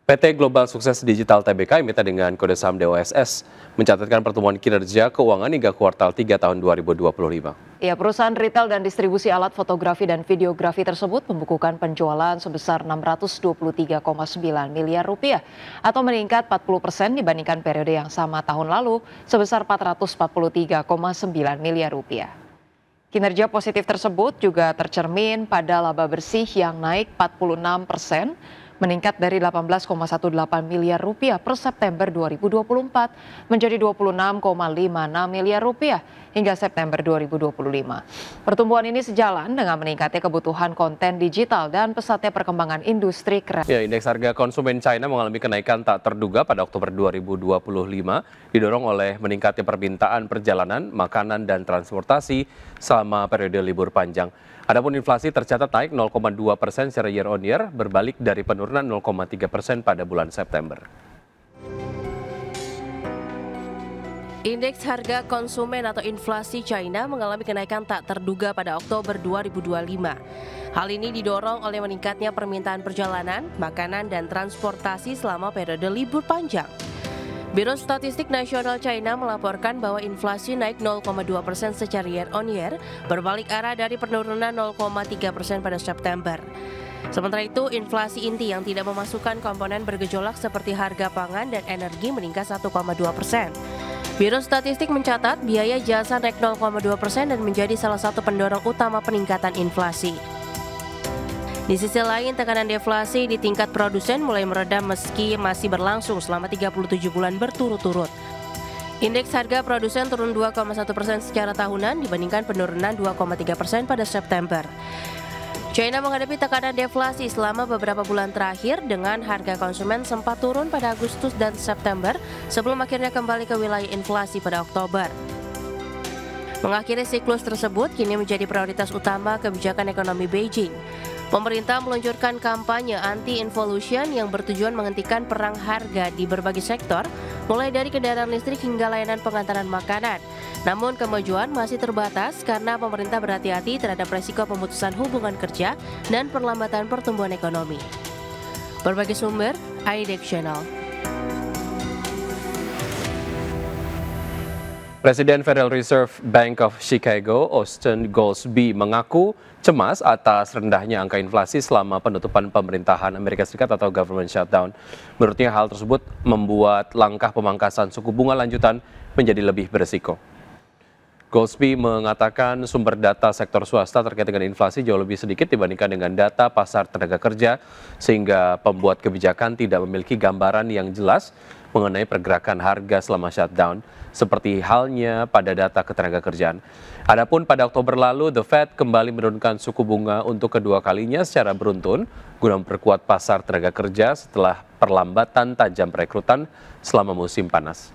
PT Global Sukses Digital Tbk emiten dengan kode saham DOSS mencatatkan pertumbuhan kinerja keuangan hingga kuartal 3 tahun 2025. Ya, perusahaan retail dan distribusi alat fotografi dan videografi tersebut membukukan penjualan sebesar 623,9 miliar rupiah atau meningkat 40% dibandingkan periode yang sama tahun lalu sebesar 443,9 miliar rupiah. Kinerja positif tersebut juga tercermin pada laba bersih yang naik 46%, meningkat dari 18,18 miliar rupiah per September 2024 menjadi 26,56 miliar rupiah hingga September 2025. Pertumbuhan ini sejalan dengan meningkatnya kebutuhan konten digital dan pesatnya perkembangan industri kreatif. Ya, indeks harga konsumen China mengalami kenaikan tak terduga pada Oktober 2025, didorong oleh meningkatnya permintaan perjalanan, makanan, dan transportasi selama periode libur panjang. Adapun inflasi tercatat naik 0,2% secara year on year, berbalik dari penurunan 0,3% pada bulan September. Indeks harga konsumen atau inflasi China mengalami kenaikan tak terduga pada Oktober 2025. Hal ini didorong oleh meningkatnya permintaan perjalanan, makanan, dan transportasi selama periode libur panjang. Biro Statistik Nasional China melaporkan bahwa inflasi naik 0,2% secara year on year, berbalik arah dari penurunan 0,3% pada September. Sementara itu, inflasi inti yang tidak memasukkan komponen bergejolak seperti harga pangan dan energi meningkat 1,2%. Biro Statistik mencatat biaya jasa naik 0,2% dan menjadi salah satu pendorong utama peningkatan inflasi. Di sisi lain, tekanan deflasi di tingkat produsen mulai meredam meski masih berlangsung selama 37 bulan berturut-turut. Indeks harga produsen turun 2,1% secara tahunan dibandingkan penurunan 2,3% pada September. China menghadapi tekanan deflasi selama beberapa bulan terakhir dengan harga konsumen sempat turun pada Agustus dan September sebelum akhirnya kembali ke wilayah inflasi pada Oktober. Mengakhiri siklus tersebut kini menjadi prioritas utama kebijakan ekonomi Beijing. Pemerintah meluncurkan kampanye anti-involution yang bertujuan menghentikan perang harga di berbagai sektor, mulai dari kendaraan listrik hingga layanan pengantaran makanan. Namun kemajuan masih terbatas karena pemerintah berhati-hati terhadap resiko pemutusan hubungan kerja dan perlambatan pertumbuhan ekonomi. Berbagai sumber, IDX Channel. Presiden Federal Reserve Bank of Chicago, Austin Goolsbee, mengaku cemas atas rendahnya angka inflasi selama penutupan pemerintahan Amerika Serikat atau government shutdown. Menurutnya hal tersebut membuat langkah pemangkasan suku bunga lanjutan menjadi lebih beresiko. Goolsbee mengatakan sumber data sektor swasta terkait dengan inflasi jauh lebih sedikit dibandingkan dengan data pasar tenaga kerja, sehingga pembuat kebijakan tidak memiliki gambaran yang jelas mengenai pergerakan harga selama shutdown, seperti halnya pada data ketenaga kerjaan. Adapun pada Oktober lalu, The Fed kembali menurunkan suku bunga untuk kedua kalinya secara beruntun guna memperkuat pasar tenaga kerja setelah perlambatan tajam perekrutan selama musim panas.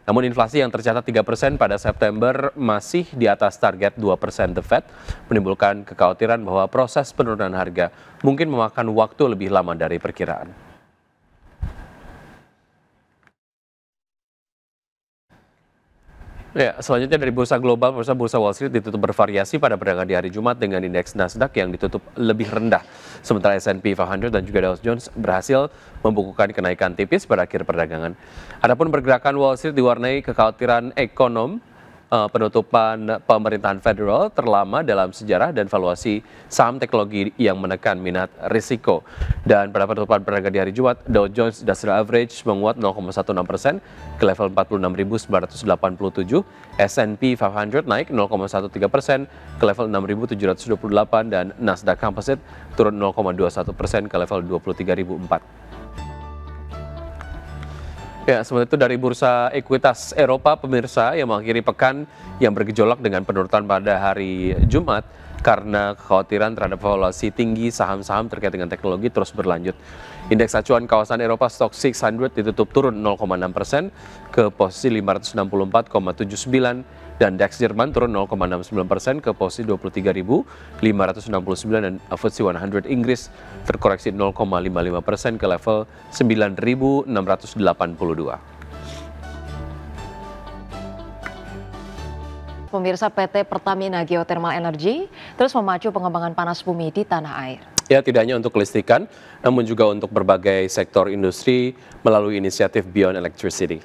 Namun inflasi yang tercatat 3% pada September masih di atas target 2% The Fed, menimbulkan kekhawatiran bahwa proses penurunan harga mungkin memakan waktu lebih lama dari perkiraan. Ya, selanjutnya dari bursa global, bursa Wall Street ditutup bervariasi pada perdagangan di hari Jumat dengan indeks Nasdaq yang ditutup lebih rendah. Sementara S&P 500 dan juga Dow Jones berhasil membukukan kenaikan tipis pada akhir perdagangan. Adapun pergerakan Wall Street diwarnai kekhawatiran penutupan pemerintahan federal terlama dalam sejarah dan valuasi saham teknologi yang menekan minat risiko. Dan pada penutupan perdagangan di hari Jumat, Dow Jones Industrial Average menguat 0,16% ke level 46.987, S&P 500 naik 0,13% ke level 6.728 dan Nasdaq Composite turun 0,21% ke level 23.004. Ya, sementara itu dari bursa ekuitas Eropa, pemirsa, yang mengakhiri pekan yang bergejolak dengan penurunan pada hari Jumat karena kekhawatiran terhadap valuasi tinggi saham-saham terkait dengan teknologi terus berlanjut. Indeks acuan kawasan Eropa Stoxx 600 ditutup turun 0,6% ke posisi 564,79 dan DAX Jerman turun 0,69% ke posisi 23.569 dan FTSE 100 Inggris terkoreksi 0,55% ke level 9.682. Pemirsa, PT Pertamina Geothermal Energy terus memacu pengembangan panas bumi di tanah air. Ya, tidak hanya untuk kelistrikan, namun juga untuk berbagai sektor industri melalui inisiatif Beyond Electricity.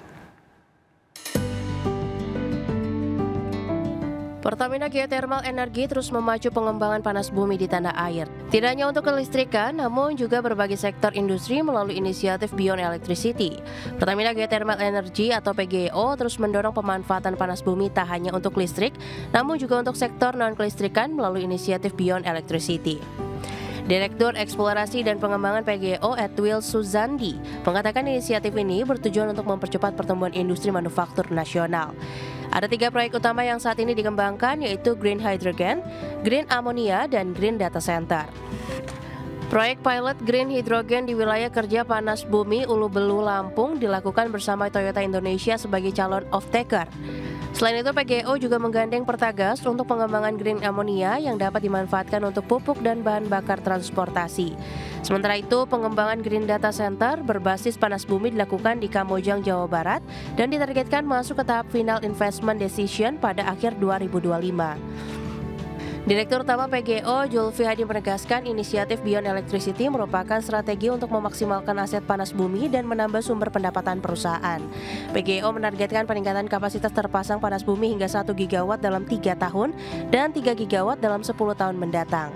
Pertamina Geothermal Energy terus memacu pengembangan panas bumi di tanah air. Tidak hanya untuk kelistrikan, namun juga berbagai sektor industri melalui inisiatif Beyond Electricity. Pertamina Geothermal Energy atau PGEO terus mendorong pemanfaatan panas bumi tak hanya untuk listrik, namun juga untuk sektor non-kelistrikan melalui inisiatif Beyond Electricity. Direktur Eksplorasi dan Pengembangan PGEO Edwil Suzandi mengatakan inisiatif ini bertujuan untuk mempercepat pertumbuhan industri manufaktur nasional. Ada 3 proyek utama yang saat ini dikembangkan, yaitu Green Hydrogen, Green Ammonia, dan Green Data Center. Proyek pilot Green Hydrogen di wilayah kerja panas bumi Ulu Belu, Lampung dilakukan bersama Toyota Indonesia sebagai calon off-taker. Selain itu, PGEO juga menggandeng Pertagas untuk pengembangan green ammonia yang dapat dimanfaatkan untuk pupuk dan bahan bakar transportasi. Sementara itu, pengembangan Green Data Center berbasis panas bumi dilakukan di Kamojang, Jawa Barat dan ditargetkan masuk ke tahap final investment decision pada akhir 2025. Direktur Utama PGEO Julfi Hadi menegaskan inisiatif Beyond Electricity merupakan strategi untuk memaksimalkan aset panas bumi dan menambah sumber pendapatan perusahaan. PGEO menargetkan peningkatan kapasitas terpasang panas bumi hingga 1 gigawatt dalam 3 tahun dan 3 gigawatt dalam 10 tahun mendatang.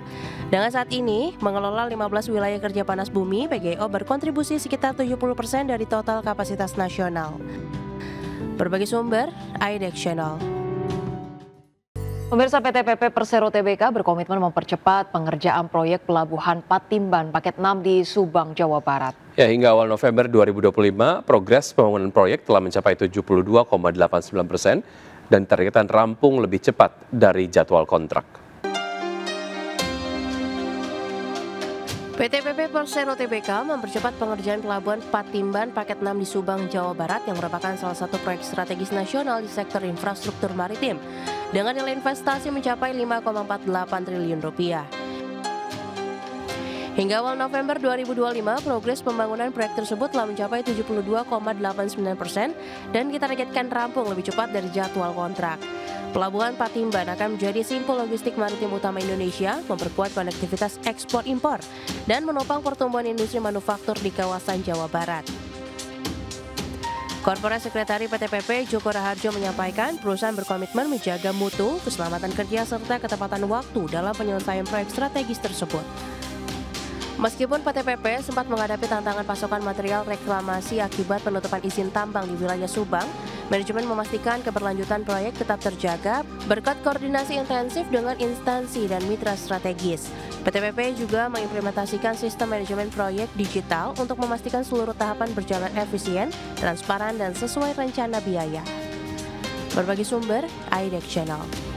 Dengan saat ini, mengelola 15 wilayah kerja panas bumi, PGEO berkontribusi sekitar 70% dari total kapasitas nasional. Berbagai sumber, IDEX Channel. Pemirsa, PT PP Persero Tbk berkomitmen mempercepat pengerjaan proyek Pelabuhan Patimban Paket 6 di Subang, Jawa Barat. Ya, hingga awal November 2025, progres pembangunan proyek telah mencapai 72,89% dan ditargetkan rampung lebih cepat dari jadwal kontrak. PT PP Persero Tbk mempercepat pengerjaan Pelabuhan Patimban Paket 6 di Subang, Jawa Barat yang merupakan salah satu proyek strategis nasional di sektor infrastruktur maritim dengan nilai investasi mencapai 5,48 triliun rupiah. Hingga awal November 2025, progres pembangunan proyek tersebut telah mencapai 72,89% dan ditargetkan rampung lebih cepat dari jadwal kontrak. Pelabuhan Patimban akan menjadi simpul logistik maritim utama Indonesia, memperkuat konektivitas ekspor-impor, dan menopang pertumbuhan industri manufaktur di kawasan Jawa Barat. Korporat Sekretari PT PP Joko Raharjo menyampaikan perusahaan berkomitmen menjaga mutu, keselamatan kerja, serta ketepatan waktu dalam penyelesaian proyek strategis tersebut. Meskipun PT PP sempat menghadapi tantangan pasokan material reklamasi akibat penutupan izin tambang di wilayah Subang, manajemen memastikan keberlanjutan proyek tetap terjaga berkat koordinasi intensif dengan instansi dan mitra strategis. PT PP juga mengimplementasikan sistem manajemen proyek digital untuk memastikan seluruh tahapan berjalan efisien, transparan, dan sesuai rencana biaya. Berbagai sumber, IDEX Channel.